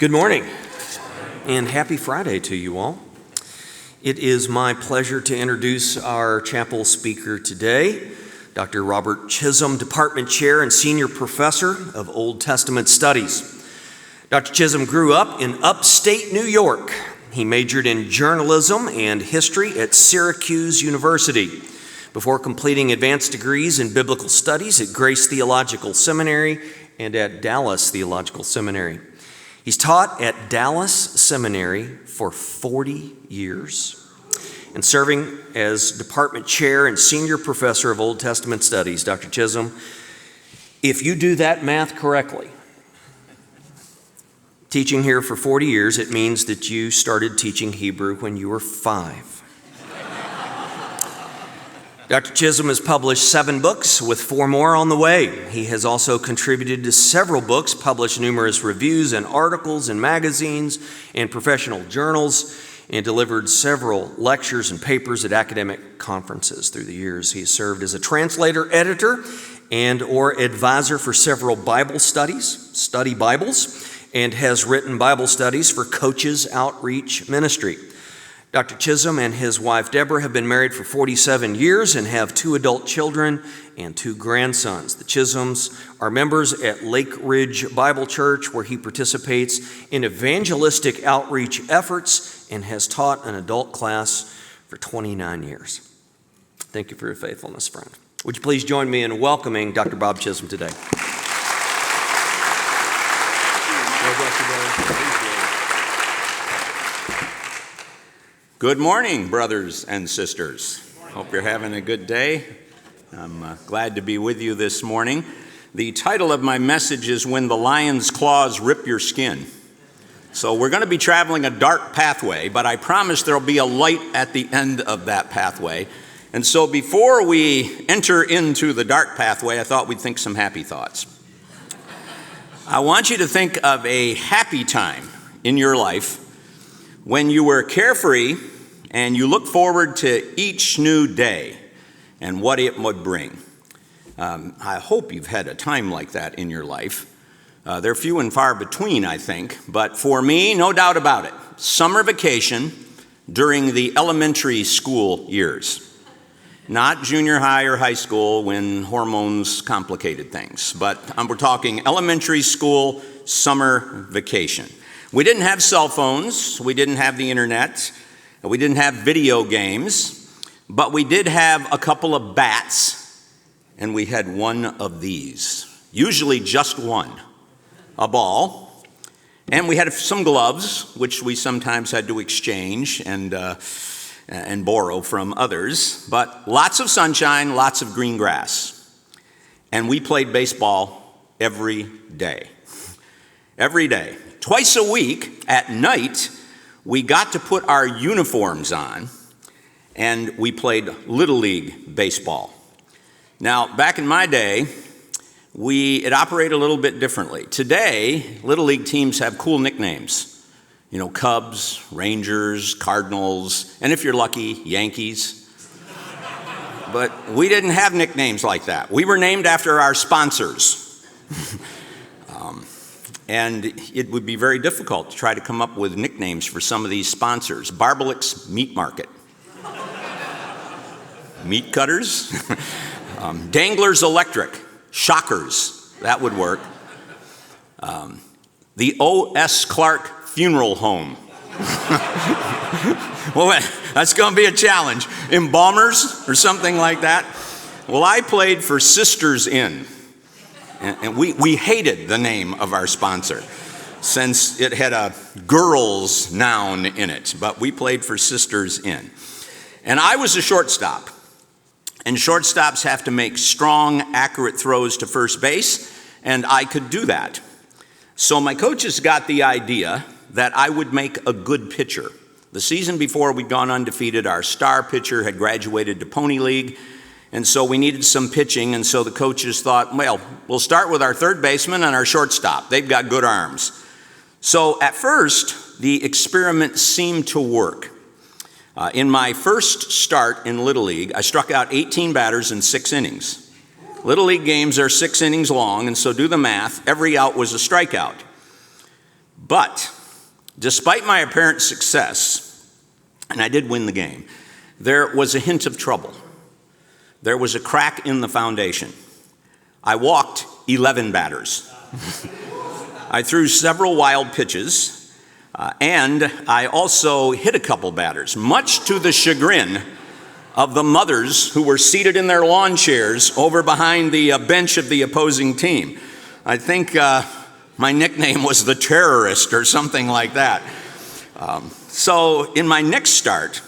Good morning, and happy Friday to you all. It is my pleasure to introduce our chapel speaker today, Dr. Robert Chisholm, Department Chair and Senior Professor of Old Testament Studies. Dr. Chisholm grew up in upstate New York. He majored in journalism and history at Syracuse University before completing advanced degrees in biblical studies at Grace Theological Seminary and at Dallas Theological Seminary. He's taught at Dallas Seminary for 40 years and serving as department chair and senior professor of Old Testament studies. Dr. Chisholm, if you do that math correctly, teaching here for 40 years, it means that you started teaching Hebrew when you were 5. Dr. Chisholm has published 7 books with 4 more on the way. He has also contributed to several books, published numerous reviews and articles in magazines and professional journals, and delivered several lectures and papers at academic conferences through the years. He has served as a translator, editor, and or advisor for several Bible studies, study Bibles, and has written Bible studies for Coaches Outreach Ministry. Dr. Chisholm and his wife Deborah have been married for 47 years and have 2 adult children and 2 grandsons. The Chisholms are members at Lake Ridge Bible Church, where he participates in evangelistic outreach efforts and has taught an adult class for 29 years. Thank you for your faithfulness, friend. Would you please join me in welcoming Dr. Bob Chisholm today? Good morning, brothers and sisters. Hope you're having a good day. I'm glad to be with you this morning. The title of my message is When the Lion's Claws Rip Your Skin. So we're going to be traveling a dark pathway, but I promise there'll be a light at the end of that pathway. And so before we enter into the dark pathway, I thought we'd think some happy thoughts. I want you to think of a happy time in your life when you were carefree and you look forward to each new day and what it would bring. I hope you've had a time like that in your life. They're few and far between, I think, but for me, no doubt about it, summer vacation during the elementary school years. Not junior high or high school when hormones complicated things, but we're talking elementary school summer vacation. We didn't have cell phones, we didn't have the internet, we didn't have video games, but we did have a couple of bats, and we had one of these, usually just one, a ball, and we had some gloves, which we sometimes had to exchange and borrow from others, but lots of sunshine, lots of green grass, and we played baseball every day. Every day. Twice a week at night, we got to put our uniforms on and we played Little League baseball. Now, back in my day, it operated a little bit differently. Today, Little League teams have cool nicknames. You know, Cubs, Rangers, Cardinals, and if you're lucky, Yankees. But we didn't have nicknames like that. We were named after our sponsors. And it would be very difficult to try to come up with nicknames for some of these sponsors. Barbalik's Meat Market. Meat Cutters. Dangler's Electric. Shockers. That would work. The O.S. Clark Funeral Home. Well, that's going to be a challenge. Embalmers or something like that. Well, I played for Sisters Inn. And we hated the name of our sponsor since it had a girl's noun in it, but we played for Sisters Inn. And I was a shortstop, and shortstops have to make strong, accurate throws to first base, and I could do that. So my coaches got the idea that I would make a good pitcher. The season before, we'd gone undefeated. Our star pitcher had graduated to Pony League, and so we needed some pitching, and so the coaches thought, well, we'll start with our third baseman and our shortstop. They've got good arms. So at first, the experiment seemed to work. In my first start in Little League, I struck out 18 batters in 6 innings. Little League games are 6 innings long, and so do the math. Every out was a strikeout. But despite my apparent success, and I did win the game, there was a hint of trouble. There was a crack in the foundation. I walked 11 batters. I threw several wild pitches, and I also hit a couple batters, much to the chagrin of the mothers who were seated in their lawn chairs over behind the bench of the opposing team. I think my nickname was the terrorist or something like that. So in my next start,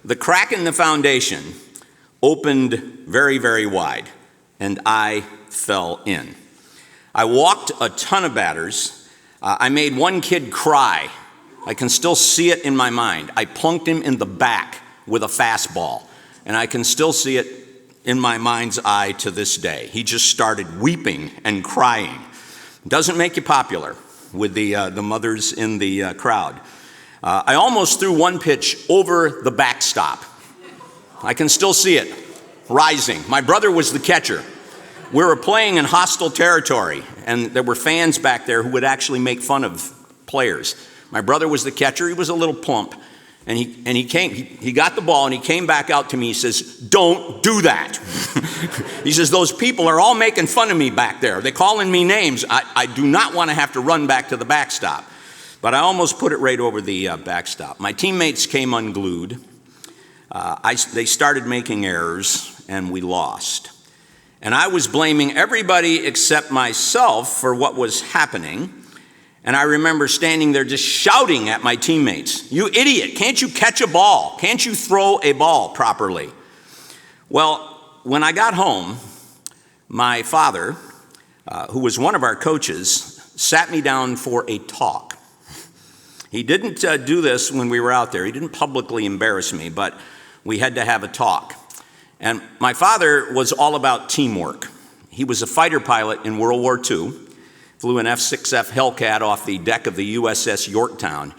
the crack in the foundation opened very, very wide, and I fell in. I walked a ton of batters. I made one kid cry. I can still see it in my mind. I plunked him in the back with a fastball, and I can still see it in my mind's eye to this day. He just started weeping and crying. Doesn't make you popular with the mothers in the crowd. I almost threw one pitch over the backstop. I can still see it rising. My brother was the catcher. We were playing in hostile territory, and there were fans back there who would actually make fun of players. My brother was the catcher. He was a little plump, and he got the ball, and he came back out to me. He says, "Don't do that." He says, "Those people are all making fun of me back there. They're calling me names. I do not want to have to run back to the backstop." But I almost put it right over the backstop. My teammates came unglued. They started making errors, and we lost. And I was blaming everybody except myself for what was happening. And I remember standing there just shouting at my teammates, "You idiot, can't you catch a ball? Can't you throw a ball properly?" Well, when I got home, my father, who was one of our coaches, sat me down for a talk. He didn't do this when we were out there. He didn't publicly embarrass me, but we had to have a talk. And my father was all about teamwork. He was a fighter pilot in World War II, flew an F-6F Hellcat off the deck of the USS Yorktown.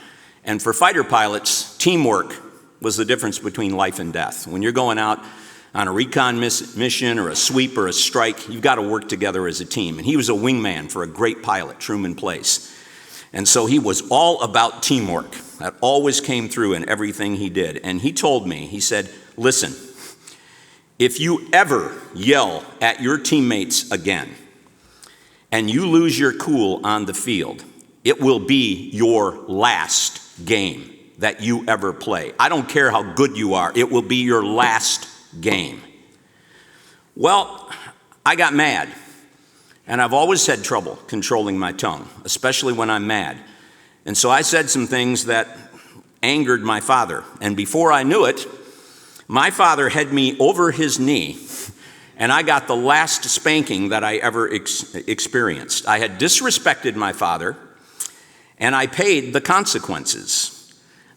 And for fighter pilots, teamwork was the difference between life and death. When you're going out on a recon mission or a sweep or a strike, you've got to work together as a team. And he was a wingman for a great pilot, Truman Place. And so he was all about teamwork. That always came through in everything he did. And he told me, he said, "Listen, if you ever yell at your teammates again and you lose your cool on the field, it will be your last game that you ever play. I don't care how good you are. It will be your last game." Well, I got mad. And I've always had trouble controlling my tongue, especially when I'm mad. And so I said some things that angered my father. And before I knew it, my father had me over his knee, and I got the last spanking that I ever experienced. I had disrespected my father, and I paid the consequences.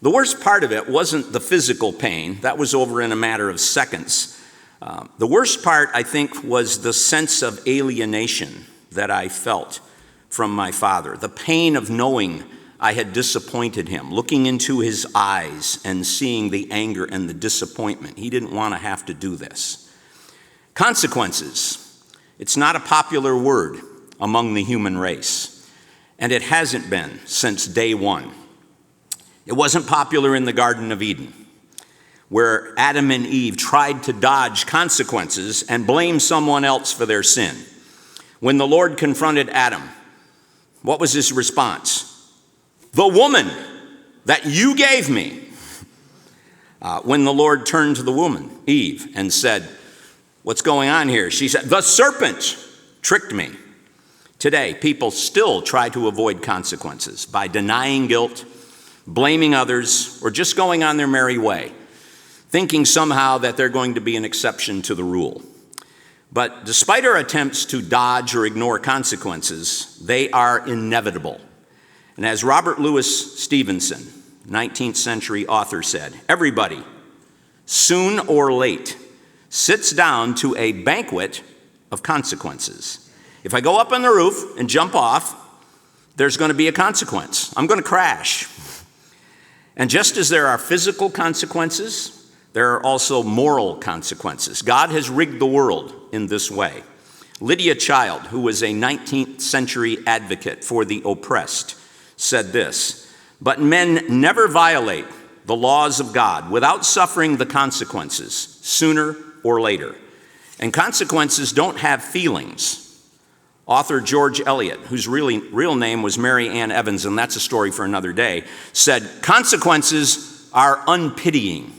The worst part of it wasn't the physical pain. That was over in a matter of seconds. The worst part, I think, was the sense of alienation that I felt from my father, the pain of knowing I had disappointed him, looking into his eyes and seeing the anger and the disappointment. He didn't want to have to do this. Consequences. It's not a popular word among the human race, and it hasn't been since day one. It wasn't popular in the Garden of Eden, where Adam and Eve tried to dodge consequences and blame someone else for their sin. When the Lord confronted Adam, what was his response? "The woman that you gave me." When the Lord turned to the woman, Eve, and said, "What's going on here?" She said, "The serpent tricked me." Today, people still try to avoid consequences by denying guilt, blaming others, or just going on their merry way, thinking somehow that they're going to be an exception to the rule. But despite our attempts to dodge or ignore consequences, they are inevitable. And as Robert Louis Stevenson, 19th century author, said, "Everybody, soon or late, sits down to a banquet of consequences. If I go up on the roof and jump off, there's going to be a consequence. I'm going to crash." And just as there are physical consequences, there are also moral consequences. God has rigged the world in this way. Lydia Child, who was a 19th century advocate for the oppressed, said this, "But men never violate the laws of God without suffering the consequences, sooner or later. And consequences don't have feelings." Author George Eliot, whose real name was Mary Ann Evans, and that's a story for another day, said, "Consequences are unpitying.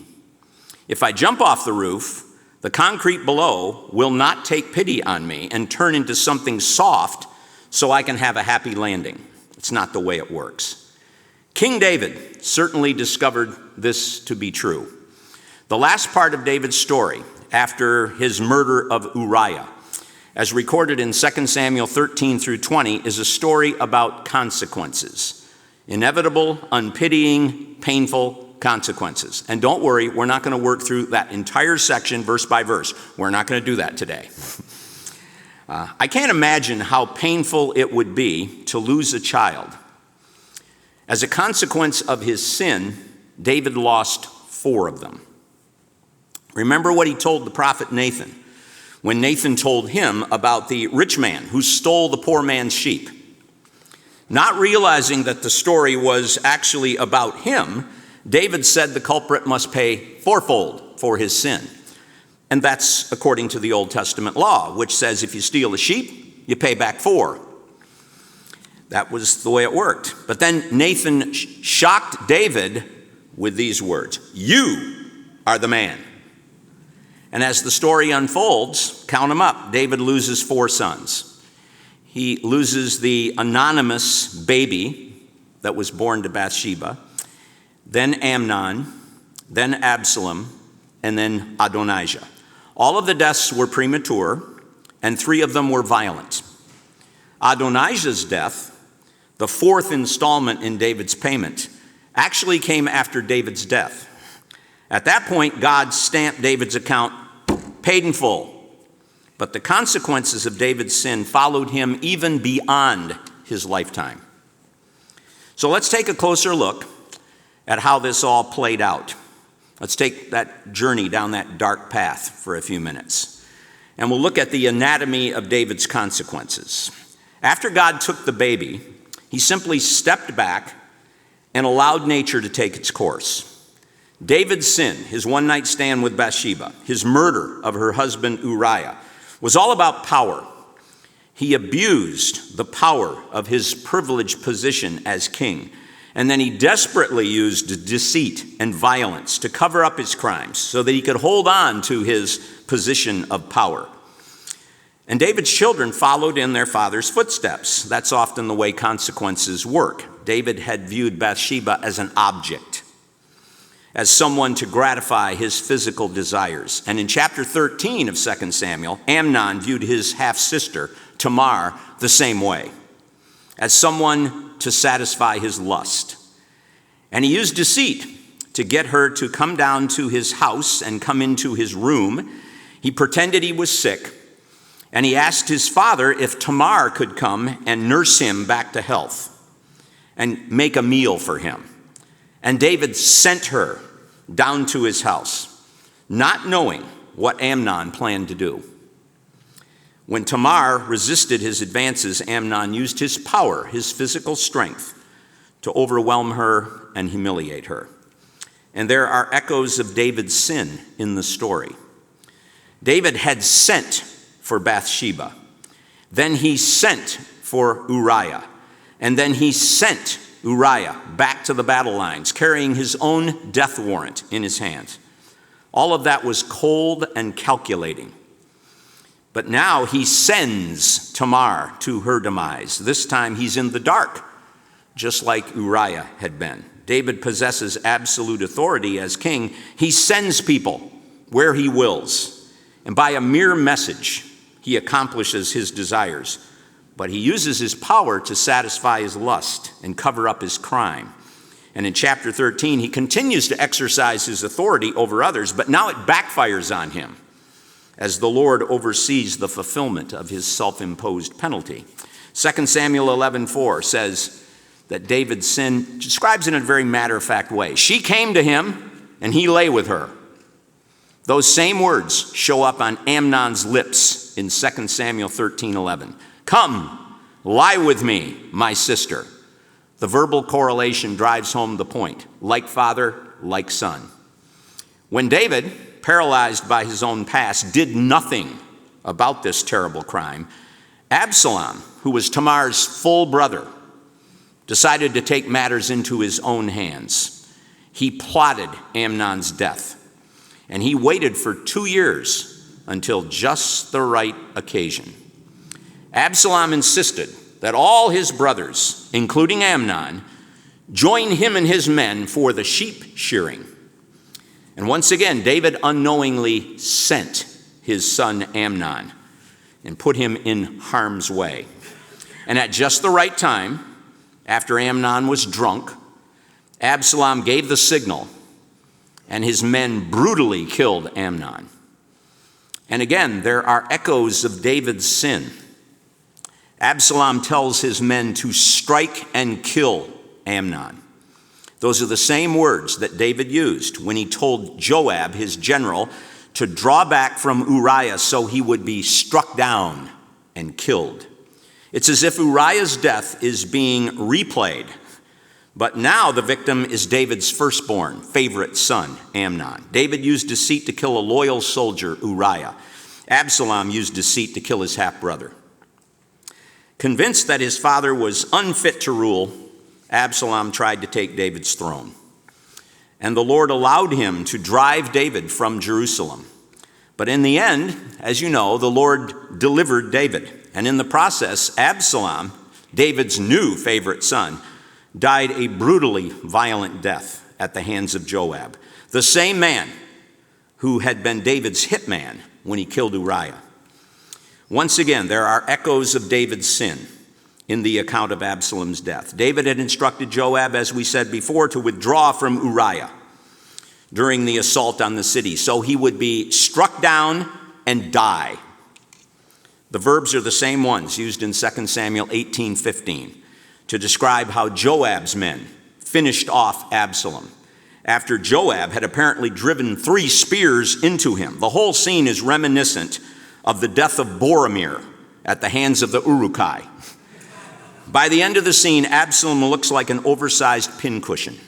If I jump off the roof, the concrete below will not take pity on me and turn into something soft so I can have a happy landing. It's not the way it works." King David certainly discovered this to be true. The last part of David's story, after his murder of Uriah, as recorded in 2 Samuel 13 through 20, is a story about consequences. Inevitable, unpitying, painful consequences. And don't worry, we're not going to work through that entire section verse by verse. We're not going to do that today. I can't imagine how painful it would be to lose a child. As a consequence of his sin, David lost 4 of them. Remember what he told the prophet Nathan when Nathan told him about the rich man who stole the poor man's sheep. Not realizing that the story was actually about him, David said the culprit must pay 4-fold for his sin. And that's according to the Old Testament law, which says if you steal a sheep, you pay back 4. That was the way it worked. But then Nathan shocked David with these words, "You are the man." And as the story unfolds, count them up, David loses 4 sons. He loses the anonymous baby that was born to Bathsheba, then Amnon, then Absalom, and then Adonijah. All of the deaths were premature, and 3 of them were violent. Adonijah's death, the 4th installment in David's payment, actually came after David's death. At that point, God stamped David's account paid in full. But the consequences of David's sin followed him even beyond his lifetime. So let's take a closer look at how this all played out. Let's take that journey down that dark path for a few minutes. And we'll look at the anatomy of David's consequences. After God took the baby, he simply stepped back and allowed nature to take its course. David's sin, his one-night stand with Bathsheba, his murder of her husband Uriah, was all about power. He abused the power of his privileged position as king, and then he desperately used deceit and violence to cover up his crimes so that he could hold on to his position of power. And David's children followed in their father's footsteps. That's often the way consequences work. David had viewed Bathsheba as an object, as someone to gratify his physical desires. And in chapter 13 of 2 Samuel, Amnon viewed his half-sister, Tamar, the same way, as someone to satisfy his lust. And he used deceit to get her to come down to his house and come into his room. He pretended he was sick, and he asked his father if Tamar could come and nurse him back to health and make a meal for him. And David sent her down to his house, not knowing what Amnon planned to do. When Tamar resisted his advances, Amnon used his power, his physical strength, to overwhelm her and humiliate her. And there are echoes of David's sin in the story. David had sent for Bathsheba. Then he sent for Uriah. And then he sent Uriah back to the battle lines, carrying his own death warrant in his hand. All of that was cold and calculating. But now he sends Tamar to her demise. This time he's in the dark, just like Uriah had been. David possesses absolute authority as king. He sends people where he wills, and by a mere message, he accomplishes his desires. But he uses his power to satisfy his lust and cover up his crime. And in chapter 13, he continues to exercise his authority over others, but now it backfires on him as the Lord oversees the fulfillment of his self-imposed penalty. 2 Samuel 11:4 says that David's sin describes it in a very matter-of-fact way. She came to him, and he lay with her. Those same words show up on Amnon's lips in 2 Samuel 13:11. "Come, lie with me, my sister." The verbal correlation drives home the point. Like father, like son. When David, paralyzed by his own past, did nothing about this terrible crime, Absalom, who was Tamar's full brother, decided to take matters into his own hands. He plotted Amnon's death, and he waited for 2 years until just the right occasion. Absalom insisted that all his brothers, including Amnon, join him and his men for the sheep shearing. And once again, David unknowingly sent his son Amnon and put him in harm's way. And at just the right time, after Amnon was drunk, Absalom gave the signal, and his men brutally killed Amnon. And again, there are echoes of David's sin. Absalom tells his men to strike and kill Amnon. Those are the same words that David used when he told Joab, his general, to draw back from Uriah so he would be struck down and killed. It's as if Uriah's death is being replayed, but now the victim is David's firstborn, favorite son, Amnon. David used deceit to kill a loyal soldier, Uriah. Absalom used deceit to kill his half-brother. Convinced that his father was unfit to rule, Absalom tried to take David's throne. And the Lord allowed him to drive David from Jerusalem. But in the end, as you know, the Lord delivered David. And in the process, Absalom, David's new favorite son, died a brutally violent death at the hands of Joab, the same man who had been David's hitman when he killed Uriah. Once again, there are echoes of David's sin in the account of Absalom's death. David had instructed Joab, as we said before, to withdraw from Uriah during the assault on the city, so he would be struck down and die. The verbs are the same ones used in 2 Samuel 18:15 to describe how Joab's men finished off Absalom after Joab had apparently driven 3 spears into him. The whole scene is reminiscent of the death of Boromir at the hands of the Uruk-hai. By the end of the scene, Absalom looks like an oversized pincushion.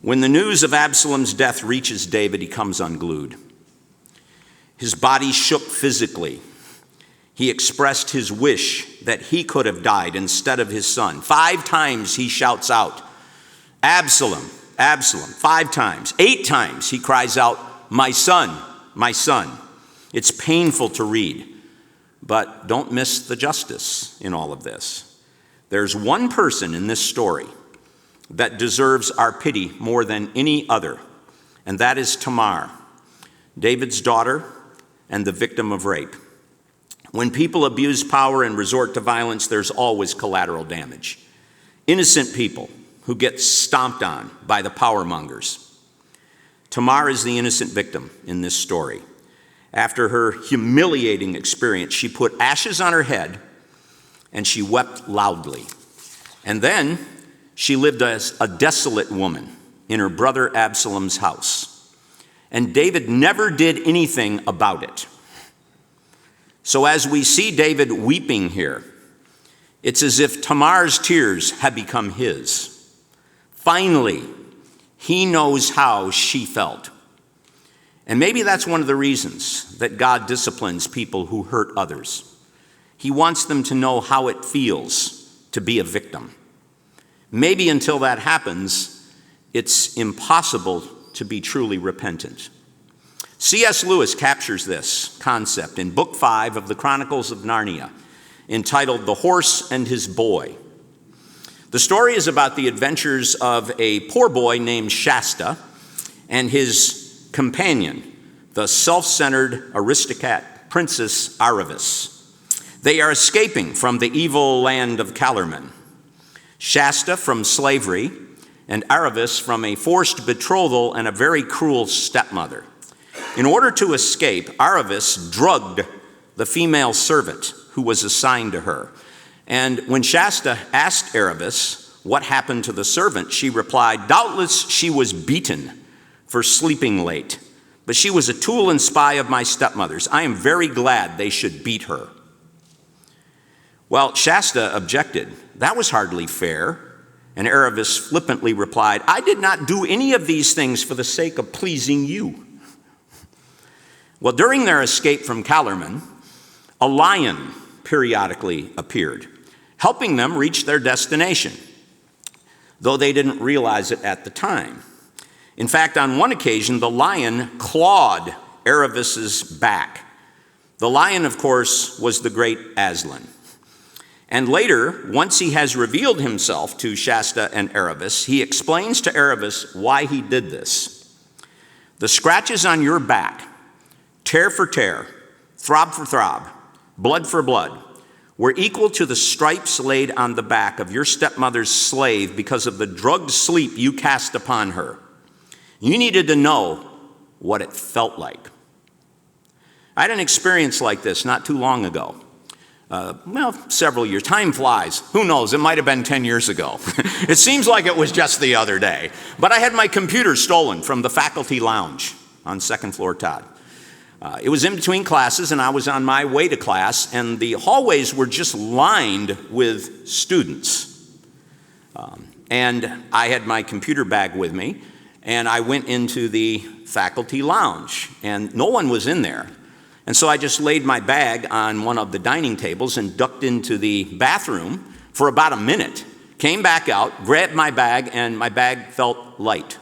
When the news of Absalom's death reaches David, he comes unglued. His body shook physically. He expressed his wish that he could have died instead of his son. 5 times he shouts out, "Absalom, Absalom," 5 times. 8 times he cries out, "My son, my son." It's painful to read, but don't miss the justice in all of this. There's one person in this story that deserves our pity more than any other, and that is Tamar, David's daughter and the victim of rape. When people abuse power and resort to violence, there's always collateral damage. Innocent people who get stomped on by the power mongers. Tamar is the innocent victim in this story. After her humiliating experience, she put ashes on her head and she wept loudly. And then she lived as a desolate woman in her brother Absalom's house. And David never did anything about it. So as we see David weeping here, it's as if Tamar's tears have become his. Finally, he knows how she felt. And maybe that's one of the reasons that God disciplines people who hurt others. He wants them to know how it feels to be a victim. Maybe until that happens, it's impossible to be truly repentant. C.S. Lewis captures this concept in Book 5 of the Chronicles of Narnia, entitled The Horse and His Boy. The story is about the adventures of a poor boy named Shasta and his companion, the self-centered aristocrat Princess Aravis. They are escaping from the evil land of Calormen. Shasta from slavery, and Aravis from a forced betrothal and a very cruel stepmother. In order to escape, Aravis drugged the female servant who was assigned to her. And when Shasta asked Aravis what happened to the servant, she replied, "Doubtless she was beaten for sleeping late, but she was a tool and spy of my stepmother's. I am very glad they should beat her." Well, Shasta objected "That was hardly fair." And Aravis flippantly replied, "I did not do any of these things for the sake of pleasing you." Well, during their escape from Calormen, a lion periodically appeared, helping them reach their destination, though they didn't realize it at the time. In fact, on one occasion, the lion clawed Aravis's back. The lion, of course, was the great Aslan. And later, once he has revealed himself to Shasta and Aravis, he explains to Aravis why he did this. "The scratches on your back, tear for tear, throb for throb, blood for blood, were equal to the stripes laid on the back of your stepmother's slave because of the drugged sleep you cast upon her. You needed to know what it felt like." I had an experience like this not too long ago. Several years. Time flies. Who knows? It might have been 10 years ago. It seems like it was just the other day. But I had my computer stolen from the faculty lounge on second floor Todd. It was in between classes, and I was on my way to class, and the hallways were just lined with students. And I had my computer bag with me, and I went into the faculty lounge, and no one was in there. And so I just laid my bag on one of the dining tables and ducked into the bathroom for about a minute, came back out, grabbed my bag, and my bag felt light.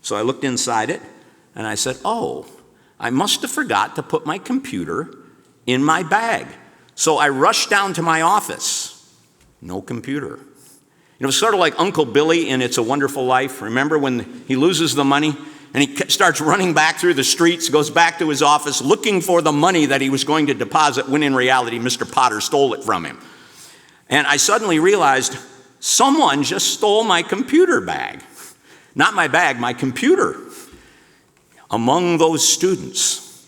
So I looked inside it, and I said, "Oh, I must have forgot to put my computer in my bag." So I rushed down to my office. No computer. It was sort of like Uncle Billy in It's a Wonderful Life. Remember when he loses the money? And he starts running back through the streets, goes back to his office looking for the money that he was going to deposit when in reality Mr. Potter stole it from him. And I suddenly realized someone just stole my computer bag. Not my bag, my computer. Among those students,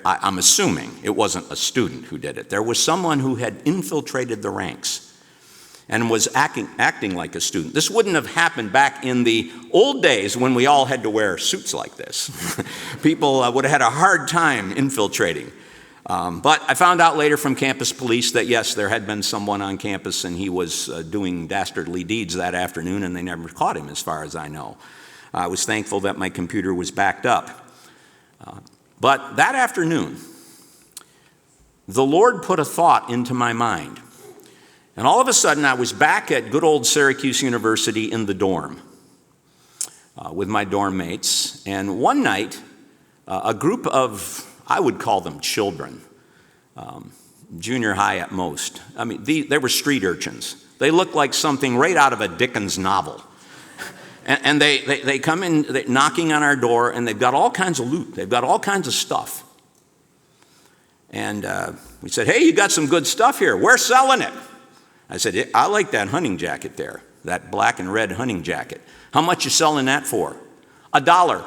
I'm assuming it wasn't a student who did it. There was someone who had infiltrated the ranks and was acting like a student. This wouldn't have happened back in the old days when we all had to wear suits like this. People would have had a hard time infiltrating. But I found out later from campus police that yes, there had been someone on campus and he was doing dastardly deeds that afternoon, and they never caught him as far as I know. I was thankful that my computer was backed up. But that afternoon, the Lord put a thought into my mind. And all of a sudden, I was back at good old Syracuse University in the dorm with my dorm mates. And one night, a group of, I would call them children, junior high at most. I mean, they were street urchins. They looked like something right out of a Dickens novel. And they come in knocking on our door, and they've got all kinds of loot. They've got all kinds of stuff. And we said, "Hey, you got some good stuff here. We're selling it." I said, "I like that hunting jacket there, that black and red hunting jacket. How much you selling that for?" $1.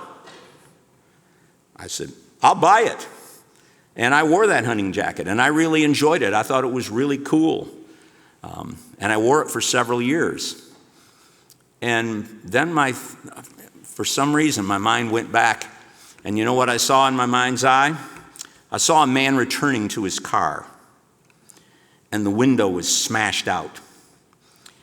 I said, "I'll buy it." And I wore that hunting jacket, and I really enjoyed it. I thought it was really cool. And I wore it for several years. And then for some reason, my mind went back, and you know what I saw in my mind's eye? I saw a man returning to his car, and the window was smashed out.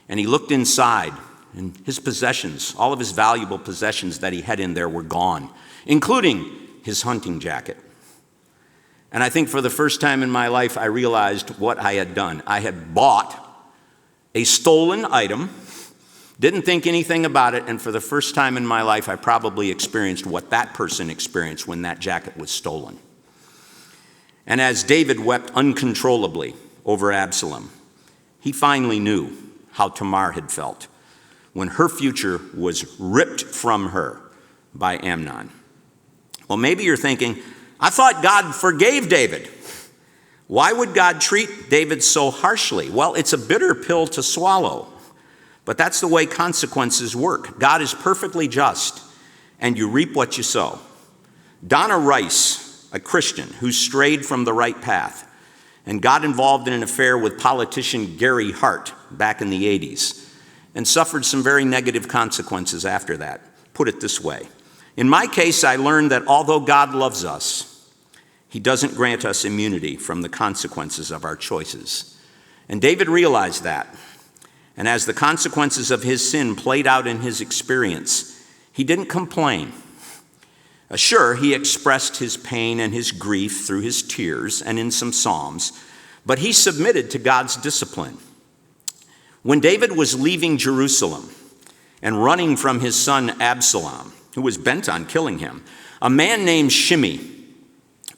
And he looked inside, and his possessions, all of his valuable possessions that he had in there were gone, including his hunting jacket. And I think for the first time in my life, I realized what I had done. I had bought a stolen item, didn't think anything about it, and for the first time in my life, I probably experienced what that person experienced when that jacket was stolen. And as David wept uncontrollably over Absalom, he finally knew how Tamar had felt when her future was ripped from her by Amnon. Well, maybe you're thinking, I thought God forgave David. Why would God treat David so harshly? Well, it's a bitter pill to swallow, but that's the way consequences work. God is perfectly just, and you reap what you sow. Donna Rice, a Christian who strayed from the right path and got involved in an affair with politician Gary Hart back in the 80s and suffered some very negative consequences after that. Put it this way. In my case, I learned that although God loves us, he doesn't grant us immunity from the consequences of our choices. And David realized that. And as the consequences of his sin played out in his experience, he didn't complain. Sure, he expressed his pain and his grief through his tears and in some psalms, but he submitted to God's discipline. When David was leaving Jerusalem and running from his son Absalom, who was bent on killing him, a man named Shimei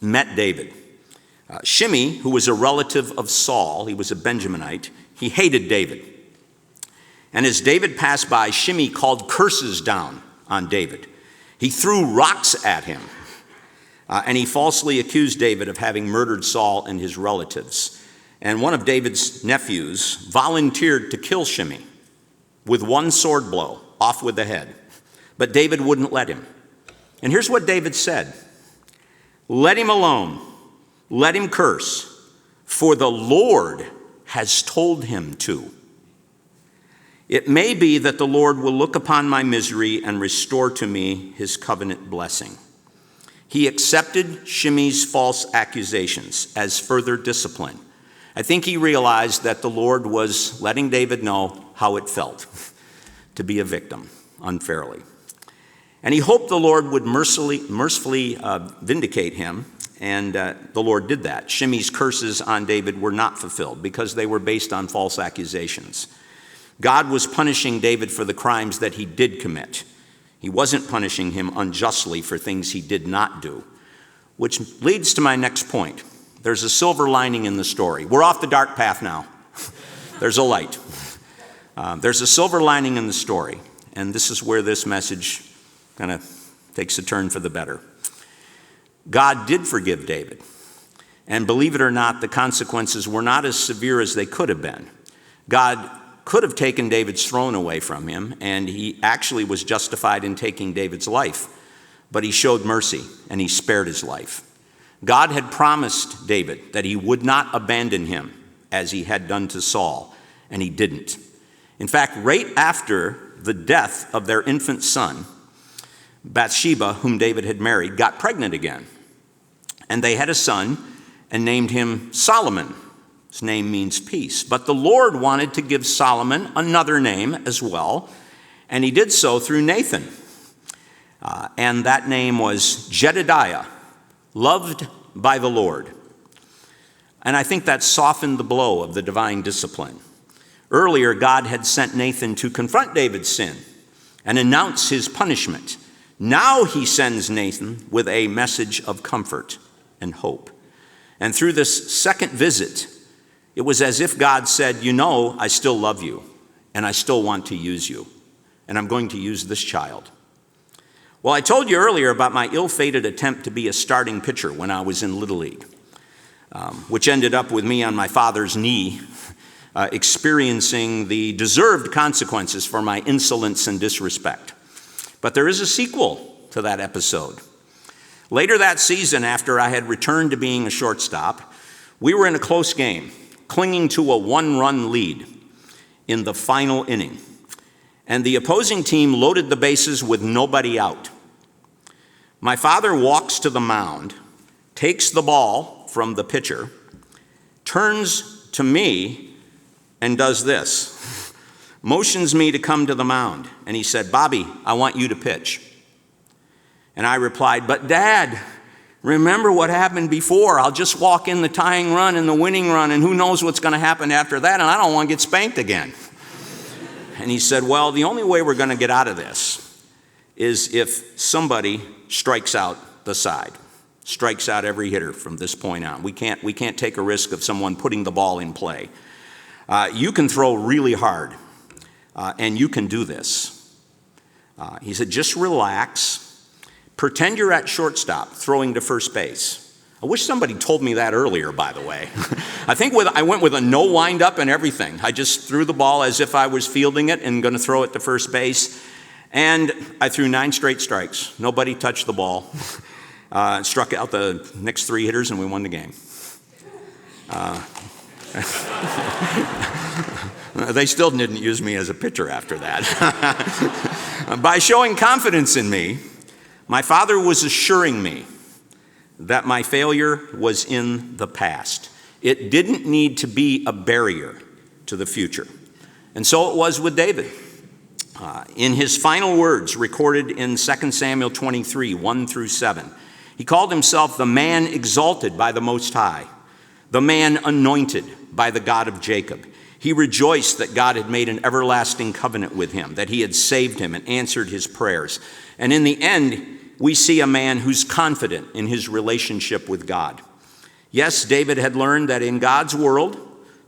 met David. Shimei, who was a relative of Saul, he was a Benjaminite, he hated David. And as David passed by, Shimei called curses down on David. He threw rocks at him, and he falsely accused David of having murdered Saul and his relatives. And one of David's nephews volunteered to kill Shimei with one sword blow, off with the head. But David wouldn't let him. And here's what David said: "Let him alone. Let him curse, for the Lord has told him to. It may be that the Lord will look upon my misery and restore to me his covenant blessing." He accepted Shimei's false accusations as further discipline. I think he realized that the Lord was letting David know how it felt to be a victim unfairly. And he hoped the Lord would mercifully vindicate him. And the Lord did that. Shimei's curses on David were not fulfilled because they were based on false accusations. God was punishing David for the crimes that he did commit. He wasn't punishing him unjustly for things he did not do, which leads to my next point. There's a silver lining in the story. We're off the dark path now. There's a light. There's a silver lining in the story, and this is where this message kind of takes a turn for the better. God did forgive David. And believe it or not, the consequences were not as severe as they could have been. God could have taken David's throne away from him, and he actually was justified in taking David's life. But he showed mercy, and he spared his life. God had promised David that he would not abandon him as he had done to Saul, and he didn't. In fact, right after the death of their infant son, Bathsheba, whom David had married, got pregnant again. And they had a son and named him Solomon. His name means peace. But the Lord wanted to give Solomon another name as well, and he did so through Nathan. And that name was Jedediah, loved by the Lord. And I think that softened the blow of the divine discipline. Earlier, God had sent Nathan to confront David's sin and announce his punishment. Now he sends Nathan with a message of comfort and hope. And through this second visit, it was as if God said, "You know, I still love you, and I still want to use you, and I'm going to use this child." Well, I told you earlier about my ill-fated attempt to be a starting pitcher when I was in Little League, which ended up with me on my father's knee, experiencing the deserved consequences for my insolence and disrespect. But there is a sequel to that episode. Later that season, after I had returned to being a shortstop, we were in a close game, clinging to a one-run lead in the final inning. And the opposing team loaded the bases with nobody out. My father walks to the mound, takes the ball from the pitcher, turns to me, and does this. Motions me to come to the mound. And he said, "Bobby, I want you to pitch." And I replied, "But Dad, remember what happened before. I'll just walk in the tying run and the winning run, and who knows what's going to happen after that, and I don't want to get spanked again." And he said, "Well, the only way we're going to get out of this is if somebody strikes out the side, strikes out every hitter from this point on. We can't take a risk of someone putting the ball in play. You can throw really hard, and you can do this." He said, "Just relax. Pretend you're at shortstop, throwing to first base." I wish somebody told me that earlier, by the way. I went with a no windup and everything. I just threw the ball as if I was fielding it and going to throw it to first base. And I threw 9 straight strikes. Nobody touched the ball. Struck out the next 3 hitters, and we won the game. They still didn't use me as a pitcher after that. By showing confidence in me, my father was assuring me that my failure was in the past. it didn't need to be a barrier to the future. And so it was with David. In his final words recorded in 2 Samuel 23, 1 through 7, he called himself the man exalted by the Most High, the man anointed by the God of Jacob. He rejoiced that God had made an everlasting covenant with him, that he had saved him and answered his prayers. And in the end, we see a man who's confident in his relationship with God. Yes, David had learned that in God's world,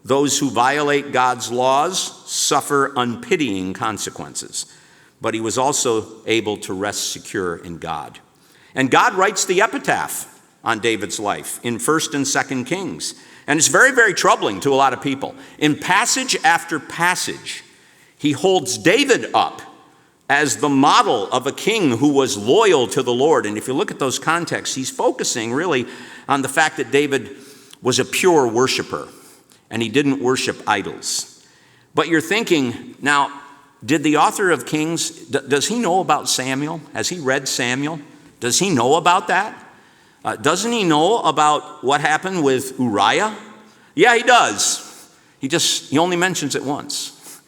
those who violate God's laws suffer unpitying consequences. But he was also able to rest secure in God. And God writes the epitaph on David's life in 1 and 2 Kings. And it's very, very troubling to a lot of people. In passage after passage, he holds David up as the model of a king who was loyal to the Lord. And if you look at those contexts, he's focusing really on the fact that David was a pure worshiper and he didn't worship idols. But you're thinking, now, did the author of Kings, does he know about Samuel? Has he read Samuel? Does he know about that? Doesn't he know about what happened with Uriah? Yeah, he does. He only mentions it once.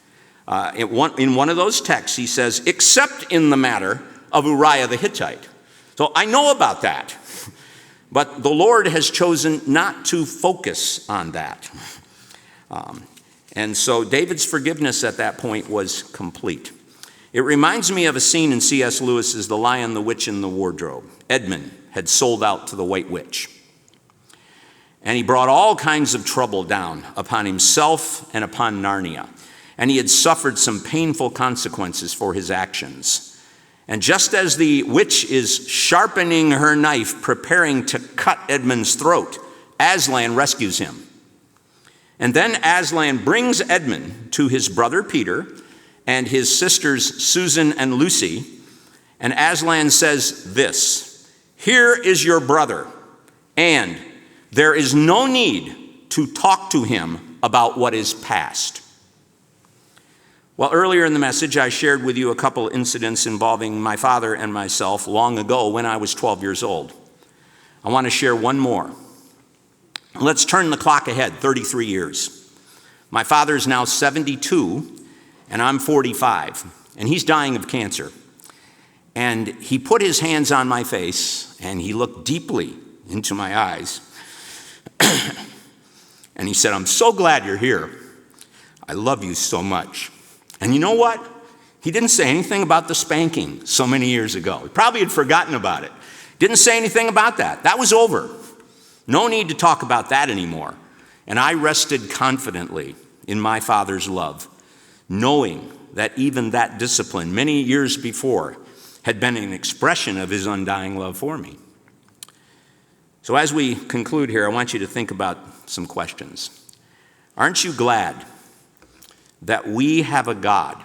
In one of those texts, he says, except in the matter of Uriah the Hittite. So I know about that. But the Lord has chosen not to focus on that. And so David's forgiveness at that point was complete. It reminds me of a scene in C.S. Lewis's The Lion, the Witch, and the Wardrobe. Edmund had sold out to the White Witch. And he brought all kinds of trouble down upon himself and upon Narnia. And he had suffered some painful consequences for his actions. And just as the witch is sharpening her knife, preparing to cut Edmund's throat, Aslan rescues him. And then Aslan brings Edmund to his brother Peter and his sisters Susan and Lucy. And Aslan says this, "Here is your brother, and there is no need to talk to him about what is past." Well, earlier in the message, I shared with you a couple incidents involving my father and myself long ago when I was 12 years old. I want to share one more. Let's turn the clock ahead 33 years. My father is now 72, and I'm 45, and he's dying of cancer. And he put his hands on my face, and he looked deeply into my eyes. And he said, "I'm so glad you're here. I love you so much." And you know what? He didn't say anything about the spanking so many years ago. He probably had forgotten about it. Didn't say anything about that. That was over. No need to talk about that anymore. And I rested confidently in my father's love, knowing that even that discipline, many years before, had been an expression of his undying love for me. So as we conclude here, I want you to think about some questions. Aren't you glad that we have a God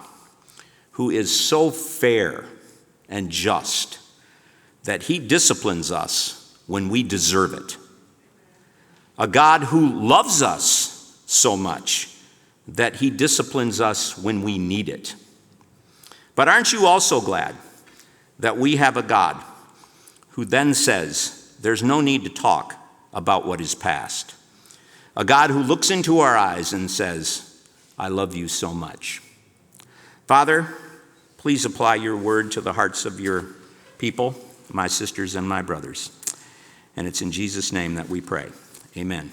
who is so fair and just that he disciplines us when we deserve it? A God who loves us so much that he disciplines us when we need it. But aren't you also glad that we have a God who then says there's no need to talk about what is past? A God who looks into our eyes and says, "I love you so much." Father, please apply your word to the hearts of your people, my sisters and my brothers. And it's in Jesus' name that we pray. Amen.